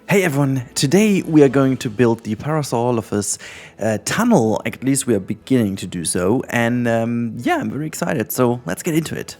Hey everyone, today we are going to build the Parasaurolophus tunnel, at least we are beginning to do so, and yeah, I'm very excited, so let's get into it.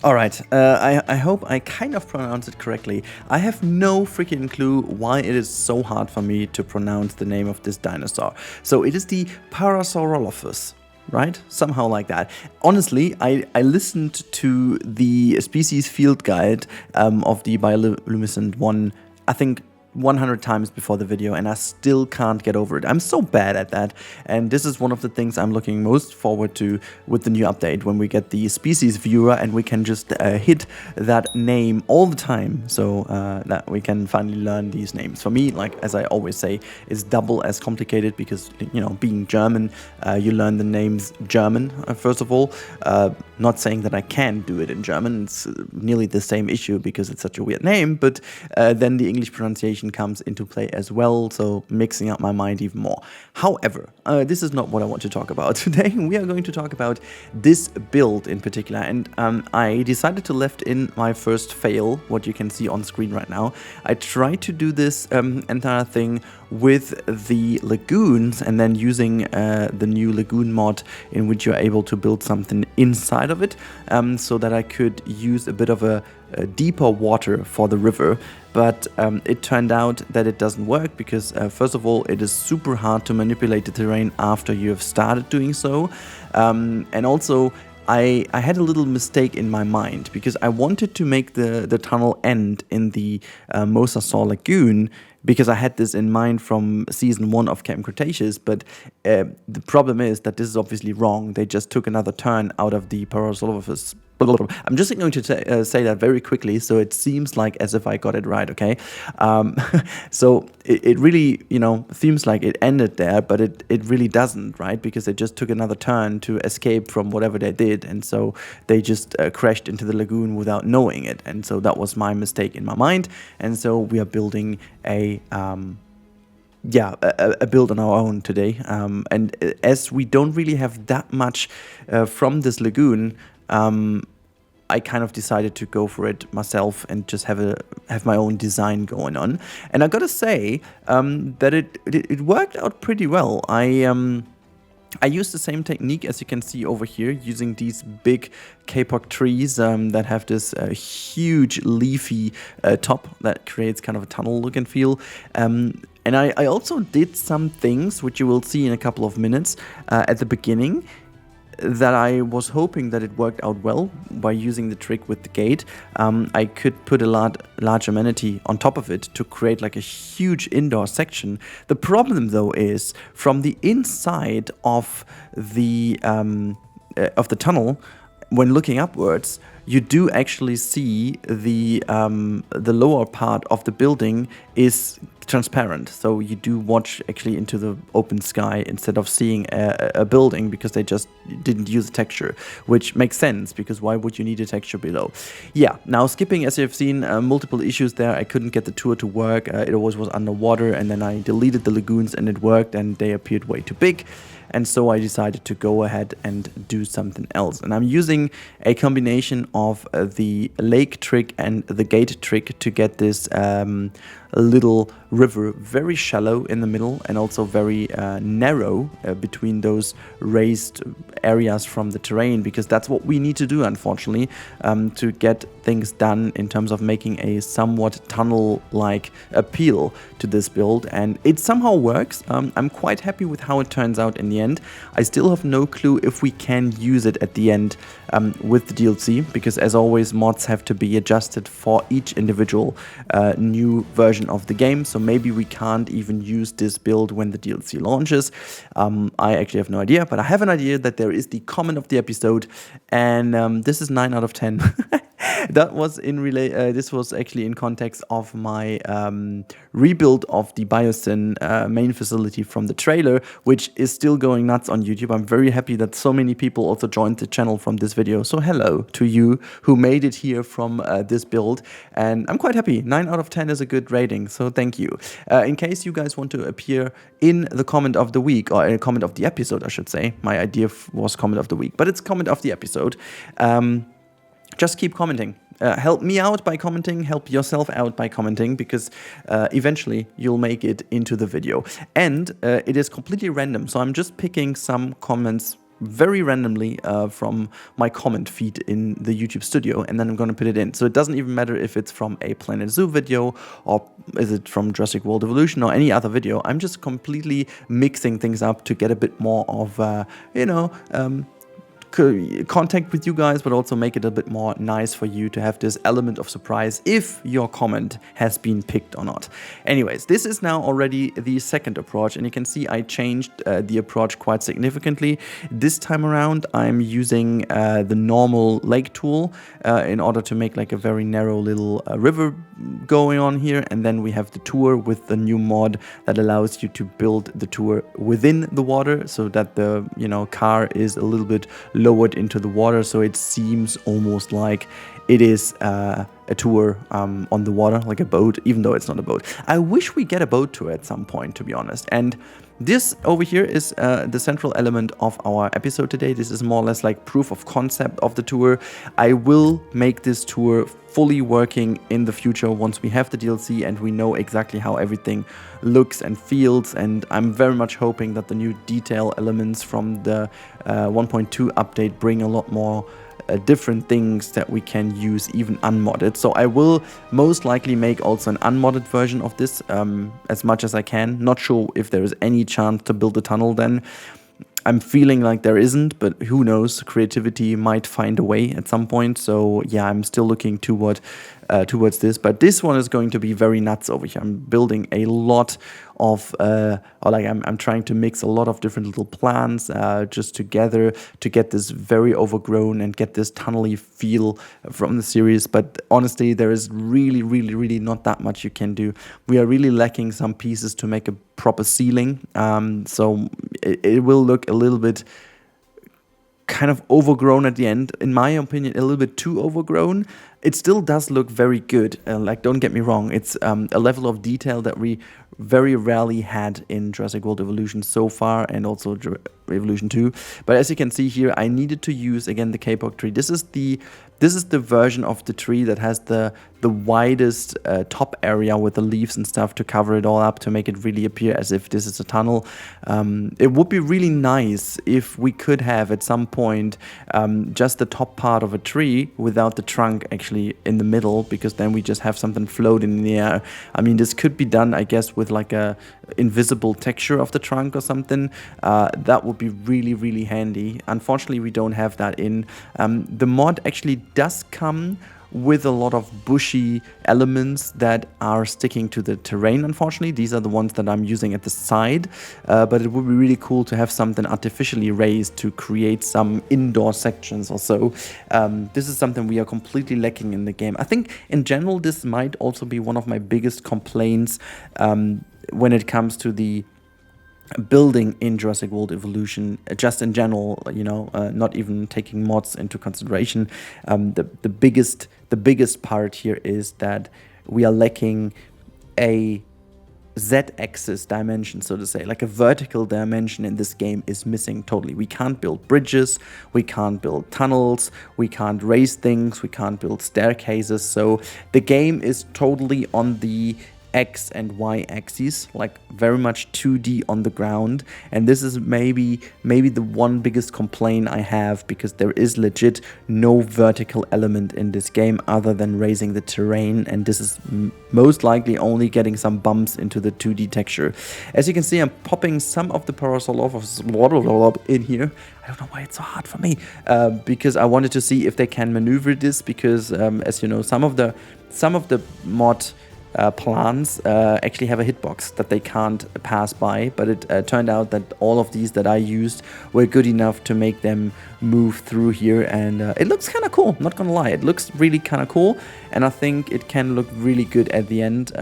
Alright, I hope I kind of pronounced it correctly. I have no freaking clue why it is so hard for me to pronounce the name of this dinosaur. So it is the Parasaurolophus. Right? Somehow like that. Honestly, I listened to the species field guide of the bioluminescent one, I think 100 times before the video, and I still can't get over it. I'm so bad at that, and this is one of the things I'm looking most forward to with the new update, when we get the species viewer and we can just hit that name all the time, so that we can finally learn these names. For me, like as I always say, it's double as complicated because, you know, being German, you learn the names German first of all. Not saying that I can do it in German, it's nearly the same issue because it's such a weird name, but then the English pronunciation comes into play as well, so mixing up my mind even more. However, this is not what I want to talk about today. We are going to talk about this build in particular, and I decided to left in my first fail, what you can see on screen right now. I tried to do this entire thing with the lagoons and then using the new lagoon mod, in which you're able to build something inside of it, so that I could use a bit of a deeper water for the river. But it turned out that it doesn't work because first of all, it is super hard to manipulate the terrain after you have started doing so, and also I had a little mistake in my mind because I wanted to make the tunnel end in the Mosasaur Lagoon, because I had this in mind from season 1 of Camp Cretaceous, but the problem is that this is obviously wrong. They just took another turn out of the Parasaurolophus. I'm just going to say that very quickly, so it seems like as if I got it right, okay? So it really, you know, seems like it ended there, but it really doesn't, right? Because they just took another turn to escape from whatever they did, and so they just crashed into the lagoon without knowing it, and so that was my mistake in my mind, and so we are building a build on our own today, and as we don't really have that much from this lagoon, I kind of decided to go for it myself and just have my own design going on. And I gotta say that it worked out pretty well. I used the same technique as you can see over here, using these big kapok trees that have this huge leafy top that creates kind of a tunnel look and feel. And I also did some things, which you will see in a couple of minutes at the beginning, that I was hoping that it worked out well by using the trick with the gate. I could put a large amenity on top of it to create like a huge indoor section. The problem though is, from the inside of the tunnel, when looking upwards, you do actually see the lower part of the building is transparent, so you do watch actually into the open sky instead of seeing a building, because they just didn't use a texture, which makes sense, because why would you need a texture below? Yeah, now skipping, as you've seen, multiple issues there. I couldn't get the tour to work, it always was underwater, and then I deleted the lagoons and it worked, and they appeared way too big. And so I decided to go ahead and do something else. And I'm using a combination of the lake trick and the gate trick to get this little river very shallow in the middle, and also very narrow between those raised areas from the terrain, because that's what we need to do, unfortunately, to get things done in terms of making a somewhat tunnel-like appeal to this build. And it somehow works. I'm quite happy with how it turns out in the end. I still have no clue if we can use it at the end with the DLC, because as always, mods have to be adjusted for each individual new version of the game, so maybe we can't even use this build when the DLC launches. I actually have no idea, but I have an idea that there is the comment of the episode, and this is 9 out of 10. That was this was actually in context of my rebuild of the Biosyn main facility from the trailer, which is still going nuts on YouTube. I'm very happy that so many people also joined the channel from this video. So hello to you who made it here from this build. And I'm quite happy. 9 out of 10 is a good rating, so thank you. In case you guys want to appear in the comment of the week, or a comment of the episode, I should say. My idea was comment of the week, but it's comment of the episode. Just keep commenting. help me out by commenting, help yourself out by commenting, because eventually you'll make it into the video. And it is completely random, so I'm just picking some comments very randomly from my comment feed in the YouTube studio, and then I'm going to put it in. So it doesn't even matter if it's from a Planet Zoo video, or is it from Jurassic World Evolution or any other video. I'm just completely mixing things up to get a bit more of, contact with you guys, but also make it a bit more nice for you to have this element of surprise if your comment has been picked or not. Anyways, this is now already the second approach, and you can see I changed the approach quite significantly. This time around I'm using the normal lake tool in order to make like a very narrow little river going on here, and then we have the tour with the new mod that allows you to build the tour within the water, so that the car is a little bit lowered into the water, so it seems almost like it is a tour on the water, like a boat, even though it's not a boat. I wish we get a boat tour at some point, to be honest. And this over here is the central element of our episode today. This is more or less like proof of concept of the tour. I will make this tour fully working in the future once we have the DLC and we know exactly how everything looks and feels, and I'm very much hoping that the new detail elements from the 1.2 update bring a lot more different things that we can use even unmodded. So I will most likely make also an unmodded version of this as much as I can. Not sure if there is any chance to build a tunnel then. I'm feeling like there isn't, but who knows, creativity might find a way at some point. So yeah, I'm still looking towards this, but this one is going to be very nuts over here. I'm building a lot of, I'm trying to mix a lot of different little plants just together to get this very overgrown and get this tunnely feel from the series. But honestly, there is really not that much you can do. We are really lacking some pieces to make a proper ceiling, so it will look a little bit kind of overgrown at the end, in my opinion, a little bit too overgrown. It still does look very good, like don't get me wrong, it's a level of detail that we very rarely had in Jurassic World Evolution so far, and also Evolution 2. But as you can see here, I needed to use again the Kapok tree. This is the version of the tree that has the widest top area with the leaves and stuff to cover it all up, to make it really appear as if this is a tunnel. It would be really nice if we could have at some point just the top part of a tree without the trunk actually in the middle, because then we just have something floating in the air. I mean, this could be done, I guess, with like a invisible texture of the trunk or something. That would be really handy. Unfortunately, we don't have that in. The mod actually does come with a lot of bushy elements that are sticking to the terrain. Unfortunately, these are the ones that I'm using at the side, but it would be really cool to have something artificially raised to create some indoor sections or so. This is something we are completely lacking in the game. I think in general this might also be one of my biggest complaints when it comes to the building in Jurassic World Evolution, just in general, not even taking mods into consideration. The biggest part here is that we are lacking a Z-axis dimension, so to say, like a vertical dimension in this game is missing totally. We can't build bridges, we can't build tunnels, we can't raise things, we can't build staircases. So the game is totally on the X and Y axes, like very much 2D on the ground, and this is maybe the one biggest complaint I have, because there is legit no vertical element in this game other than raising the terrain, and this is most likely only getting some bumps into the 2D texture. As you can see, I'm popping some of the Parasaurolophus in here. I don't know why it's so hard for me, because I wanted to see if they can maneuver this, because as you know, some of the mod plants actually have a hitbox that they can't pass by, but it turned out that all of these that I used were good enough to make them move through here, and it looks kind of cool, not gonna lie. It looks really kind of cool, and I think it can look really good at the end.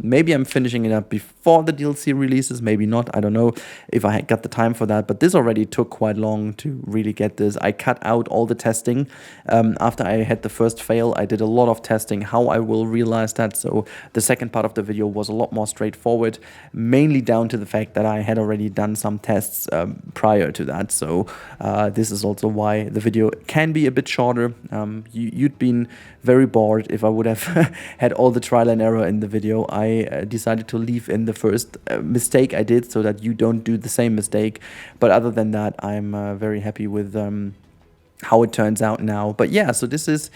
Maybe I'm finishing it up before the DLC releases, maybe not, I don't know if I got the time for that, but this already took quite long to really get this. I cut out all the testing. After I had the first fail, I did a lot of testing how I will realize that, so the second part of the video was a lot more straightforward, mainly down to the fact that I had already done some tests prior to that. So this is also why the video can be a bit shorter. You'd been very bored if I would have had all the trial and error in the video. I decided to leave in the first mistake I did so that you don't do the same mistake. But other than that, I'm very happy with how it turns out now. But yeah, so this is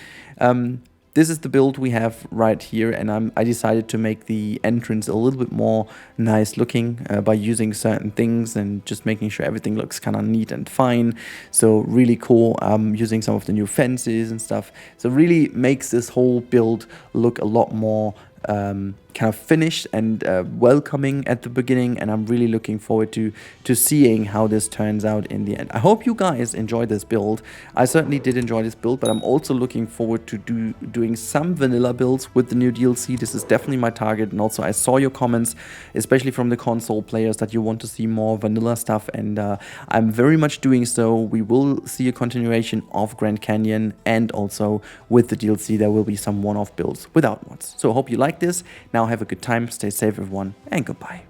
the build we have right here, and I decided to make the entrance a little bit more nice looking by using certain things and just making sure everything looks kind of neat and fine. So really cool, using some of the new fences and stuff. So really makes this whole build look a lot more kind of finished and welcoming at the beginning, and I'm really looking forward to seeing how this turns out in the end. I hope you guys enjoyed this build. I certainly did enjoy this build, but I'm also looking forward to doing some vanilla builds with the new DLC. This is definitely my target, and also I saw your comments, especially from the console players, that you want to see more vanilla stuff, and I'm very much doing so. We will see a continuation of Grand Canyon, and also with the DLC there will be some one-off builds without mods. So I hope you like this. Now have a good time, stay safe everyone, and goodbye.